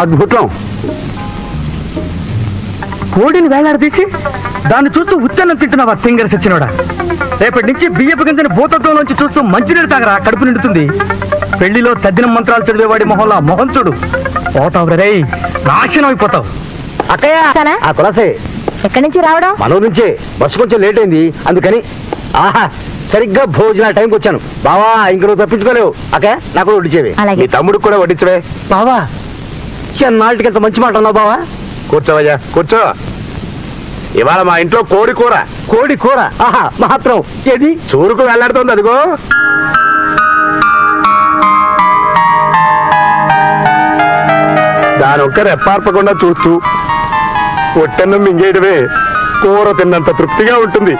అద్భుతం. కోడిని వేలాడదీసి దాన్ని చూస్తూ ఉత్తన్నం తింటున్నావా తింగర సచ్చినోడా? రేపటి నుంచి బియ్యపు గింజని భూతత్వంలోంచి చూస్తూ మంచినీరు తాగరా, కడుపు నిండుతుంది. పెళ్లిలో తద్దిన మంత్రాలు చదివేవాడి మొహంలా మొహం చూడు, పోతావు రే, నాశనం అయిపోతావు. అక్కయ్య ఆ కులాసే ఎక్కడి నుంచి రావడం? మనో నుంచే, బస్సు కొంచెం లేట్ అయింది అందుకని. ఆహా, సరిగ్గా భోజన టైంకి వచ్చాను. బావా ఇంక నువ్వు తప్పించుకోలేవు. అక్కయ్య నాకు కూడా వడ్డించేవి. అలాగే. మీ తమ్ముడికి కూడా వడ్డించవే. బావా నాటికి ఎంత మంచి మాట అన్నావు బావా. కూర్చోవయ్యా, కూర్చో. ఇవాళ మా ఇంట్లో కోడి కూర. కోడి కూర? ఆహా, మాత్రం ఏది చూరుకు వెళ్లాడుతోంది అదిగో. దానొక్క రెప్పార్పకుండా చూస్తూ ఒట్టన్నం మింగేయడమే కూర తిన్నంత తృప్తిగా ఉంటుంది.